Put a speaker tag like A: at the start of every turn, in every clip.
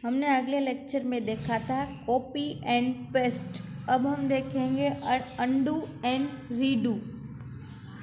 A: हमने अगले लेक्चर में देखा था कॉपी एंड पेस्ट। अब हम देखेंगे undo and redo।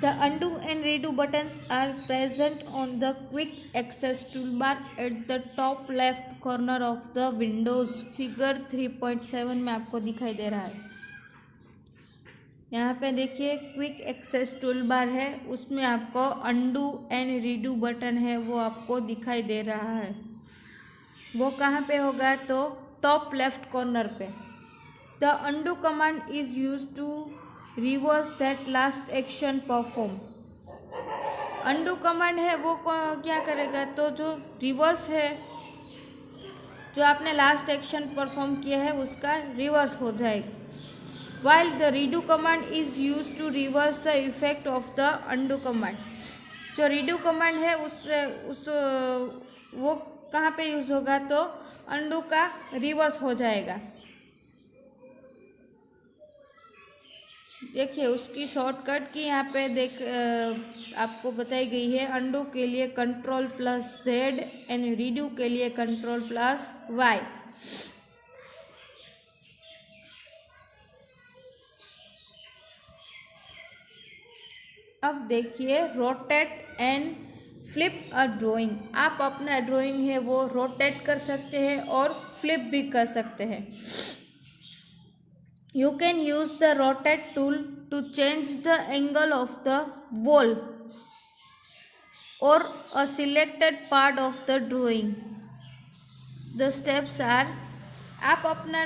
A: The undo and redo buttons are present on the quick access toolbar at the top left corner of the Windows। Figure 3.7 में आपको दिखाई दे रहा है। यहाँ पे देखिए क्विक एक्सेस टूल बार है, उसमें आपको अंडू एंड रीडू बटन है वो आपको दिखाई दे रहा है। वो कहाँ पे होगा? तो टॉप लेफ्ट कॉर्नर पे। The undo command is use to reverse that last action perform. Undo command है वो क्या करेगा? तो जो रिवर्स है, जो आपने लास्ट एक्शन परफॉर्म किया है उसका रिवर्स हो जाएगा। While the redo command is used to reverse the effect of the undo command। जो redo command है उस वो कहाँ पे यूज़ होगा? तो undo का रिवर्स हो जाएगा। देखिए उसकी शॉर्टकट की यहाँ पे आपको बताई गई है। undo के लिए Ctrl+Z एंड redo के लिए Ctrl+Y। अब देखिए rotate and flip a drawing. आप अपना ड्राइंग है वो रोटेट कर सकते हैं और फ्लिप भी कर सकते हैं। You can use the rotate tool to change the angle of the wall or a selected part of the drawing. The steps are, आप अपना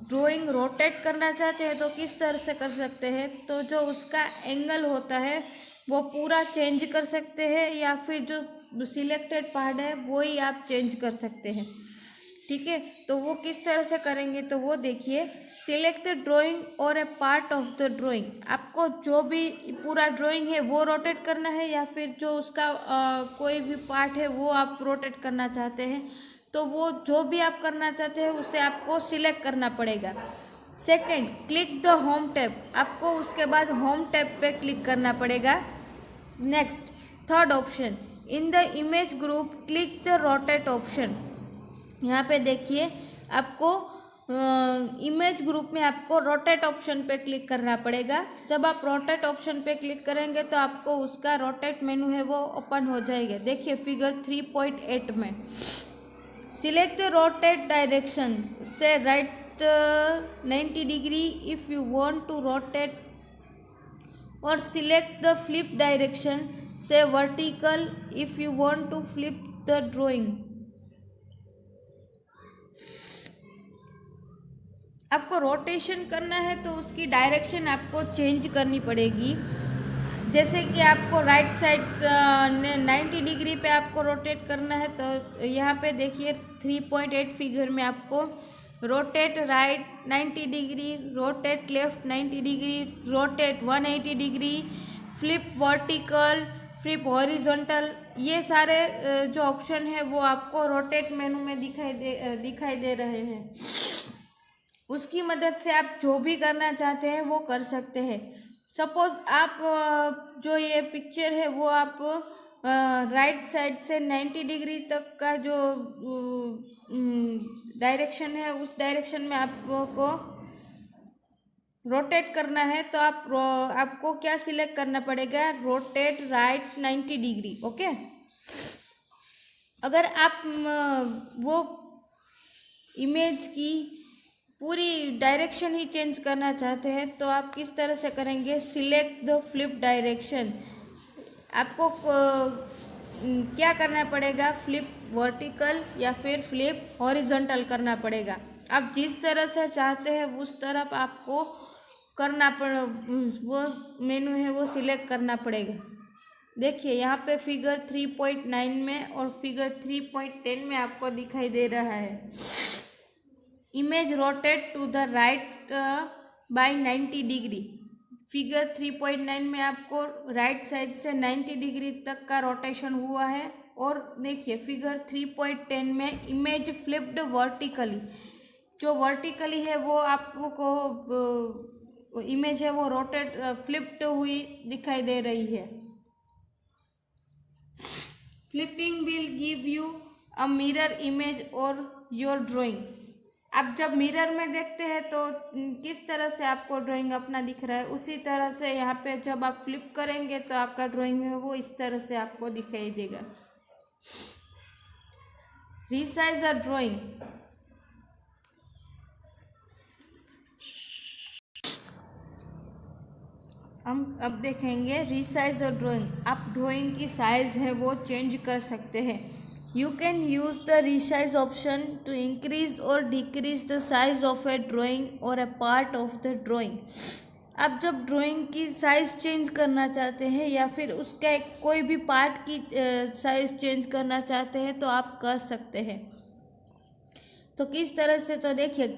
A: ड्राइंग रोटेट करना चाहते हैं तो किस तरह से कर सकते हैं? तो जो उसका एंगल होता है वो पूरा चेंज कर सकते हैं, या फिर जो सिलेक्टेड पार्ट है वो ही आप चेंज कर सकते हैं। ठीक है, तो वो किस तरह से करेंगे? तो वो देखिए, सिलेक्ट द ड्राइंग और a part of the drawing. आपको जो भी पूरा ड्राइंग है वो रोटेट करना है, या फिर जो उसका कोई भी पार्ट है वो आप रोटेट करना चाहते हैं, तो वो जो भी आप करना चाहते हैं उसे आपको सिलेक्ट करना पड़ेगा। Second, click the home tab. आपको उसके बाद होम टैब पे क्लिक करना पड़ेगा। Next, third option, in the image group click the rotate option. यहाँ पे देखिए आपको इमेज ग्रुप में आपको रोटेट ऑप्शन पे क्लिक करना पड़ेगा। जब आप रोटेट ऑप्शन पे क्लिक करेंगे तो आपको उसका रोटेट मेनू है वो ओपन हो जाएगा। देखिए फिगर 3.8 में सिलेक्ट द रोटेट डायरेक्शन से right 90 degree if you want to rotate, और सिलेक्ट द फ्लिप डायरेक्शन से vertical if you want to flip the drawing. आपको रोटेशन करना है तो उसकी डायरेक्शन आपको चेंज करनी पड़ेगी। जैसे कि आपको राइट साइड 90 डिग्री पे आपको रोटेट करना है, तो यहाँ पे देखिए 3.8 फिगर में आपको rotate right 90 degree, rotate left 90 degree, rotate 180 degree, flip vertical, flip horizontal, ये सारे जो ऑप्शन है वो आपको रोटेट मेनू में दिखाई दे रहे हैं। उसकी मदद से आप जो भी करना चाहते हैं वो कर सकते हैं। सपोज आप जो ये पिक्चर है वो आप राइट साइड से 90 डिग्री तक का जो डायरेक्शन है उस डायरेक्शन में आपको रोटेट करना है, तो आपको क्या सिलेक्ट करना पड़ेगा? Rotate right 90 degree. ओके, अगर आप वो इमेज की पूरी डायरेक्शन ही चेंज करना चाहते हैं तो आप किस तरह से करेंगे? Select the flip direction. आपको क्या करना पड़ेगा? फ्लिप वर्टिकल या फिर फ्लिप हॉरिजॉन्टल करना पड़ेगा। आप जिस तरह से चाहते हैं उस तरफ आपको करना वो मेनू है वो सिलेक्ट करना पड़ेगा। देखिए यहाँ पे फिगर 3.9 में और फिगर 3.10 में आपको दिखाई दे रहा है। Image rotate to the right by 90 degree. Figure 3.9 में आपको राइट साइड से 90 डिग्री तक का रोटेशन हुआ है, और देखिए फिगर 3.10 में इमेज फ्लिप्ड वर्टिकली। जो वर्टिकली है वो आपको इमेज है वो रोटेट फ्लिप्ड हुई दिखाई दे रही है। Flipping will give you a mirror image और योर ड्राइंग। आप जब मिरर में देखते हैं तो किस तरह से आपको ड्राइंग अपना दिख रहा है, उसी तरह से यहाँ पे जब आप फ्लिप करेंगे तो आपका ड्राइंग है वो इस तरह से आपको दिखाई देगा। रिसाइज अ ड्राइंग। हम अब देखेंगे रिसाइज और ड्राइंग। आप ड्राइंग की साइज है वो चेंज कर सकते हैं। You can use the resize option to increase or decrease the size of a drawing और a part of the drawing. आप जब ड्राइंग की साइज चेंज करना चाहते हैं या फिर उसका कोई भी पार्ट की साइज चेंज करना चाहते हैं तो आप कर सकते हैं। तो किस तरह से, तो देखिए,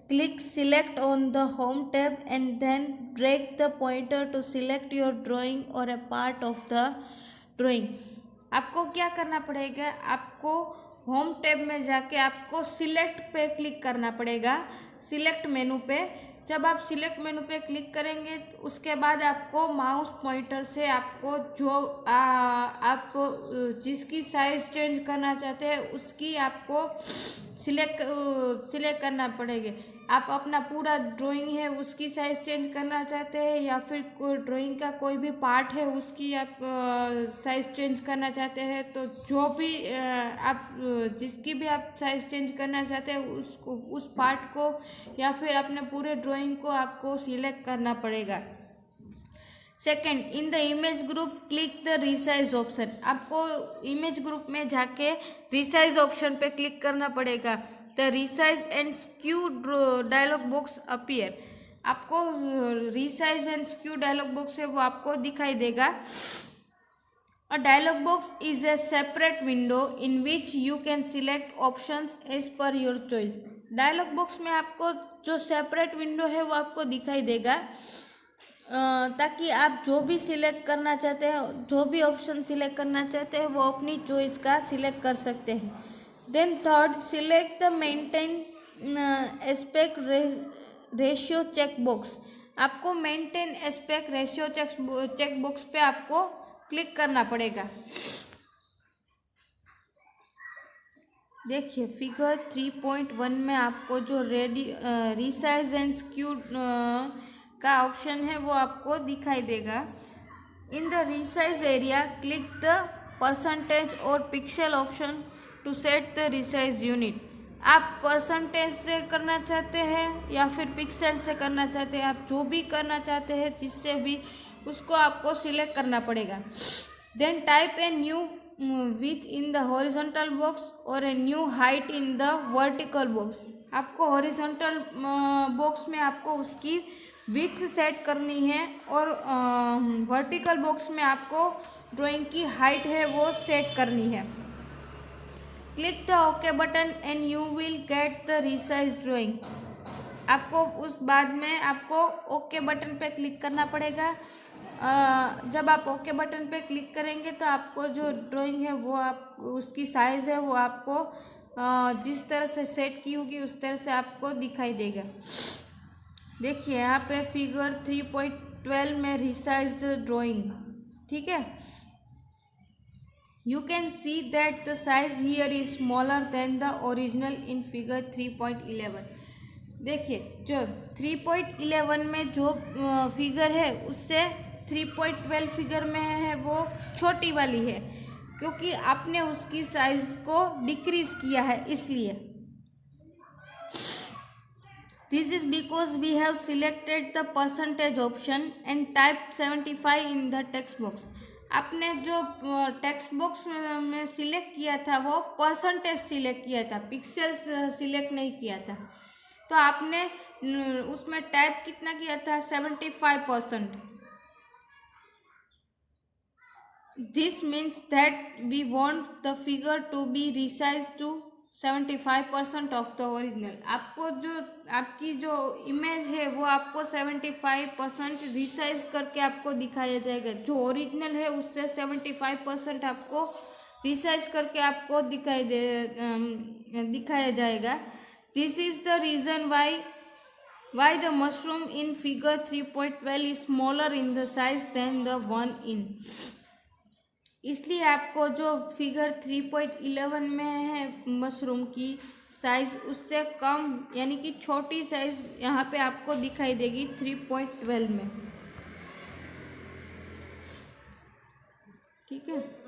A: click select on the home tab and then drag the pointer to select your drawing और a part of the drawing. आपको क्या करना पड़ेगा, आपको होम टैब में जाके आपको सिलेक्ट पे क्लिक करना पड़ेगा, सिलेक्ट मेनू पे। जब आप सिलेक्ट मेनू पे क्लिक करेंगे तो उसके बाद आपको माउस पॉइंटर से आपको जो आप जिसकी साइज चेंज करना चाहते हैं उसकी आपको सिलेक्ट करना पड़ेगा। आप अपना पूरा ड्राइंग है उसकी साइज चेंज करना चाहते हैं या फिर कोई ड्राइंग का कोई भी पार्ट है उसकी आप साइज चेंज करना चाहते हैं, तो जो भी आप जिसकी भी आप साइज चेंज करना चाहते हैं उसको, उस पार्ट को या फिर अपने पूरे ड्राइंग को आपको सिलेक्ट करना पड़ेगा। Second, in the image group click the resize option. आपको इमेज ग्रुप में जाके रिसाइज ऑप्शन पे क्लिक करना पड़ेगा। The resize and skew dialog box appear. आपको resize and skew dialog box है वो आपको दिखाई देगा। A dialog box is a separate window in which you can select options as per your choice. Dialog box में आपको जो separate window है वो आपको दिखाई देगा ताकि आप जो भी सिलेक्ट करना चाहते हैं, जो भी ऑप्शन सिलेक्ट करना चाहते हैं वो अपनी चॉइस का सिलेक्ट कर सकते हैं। Then third, select the maintain aspect ratio check box. आपको maintain aspect ratio check box पे आपको क्लिक करना पड़ेगा। देखिए फिगर 3.1 में आपको जो रिसाइज एंड स्क्यू का ऑप्शन है वो आपको दिखाई देगा। In the resize area click the percentage और pixel option to set the resize unit. आप परसेंटेज से करना चाहते हैं या फिर पिक्सल से करना चाहते हैं, आप जो भी करना चाहते हैं जिससे भी उसको आपको सिलेक्ट करना पड़ेगा। Then type a new width in the horizontal box or a new height in the vertical box। आपको horizontal box में आपको उसकी width सेट करनी है और vertical box में आपको ड्राइंग की हाइट है वो सेट करनी है। Click the okay button and you will get the resize drawing. आपको उस बाद में आपको ओके बटन पे क्लिक करना पड़ेगा। जब आप ओके बटन पे क्लिक करेंगे तो आपको जो ड्राइंग है वो आप उसकी साइज़ है वो आपको जिस तरह से सेट की होगी उस तरह से आपको दिखाई देगा। देखिए यहाँ पे फिगर 3.12 में रिसाइज ड्राइंग, ठीक है। You can see that the size here is smaller than the original in figure 3.11। देखिए जो 3.11 में जो फिगर है उससे 3.12 फिगर में है वो छोटी वाली है, क्योंकि आपने उसकी साइज को डिक्रीज किया है इसलिए। This is because we have selected the percentage option and type 75 in the text box. आपने जो टेक्स्ट बॉक्स में सिलेक्ट किया था वो परसेंटेज सिलेक्ट किया था, पिक्सल्स सिलेक्ट नहीं किया था। तो आपने उसमें टाइप कितना किया था, 75%। This means that we want the figure to be resized to 75% of the original। आपको जो आपकी जो इमेज है वो आपको 75% रिसाइज करके आपको दिखाया जाएगा। जो ओरिजिनल है उससे 75% आपको रिसाइज करके आपको दिखाया जाएगा। This is the reason why the mushroom in figure 3.12 is smaller in the size than the one in इसलिए आपको जो फिगर 3.11 में है मशरूम की साइज, उससे कम यानी कि छोटी साइज यहाँ पे आपको दिखाई देगी 3.12 में। ठीक है।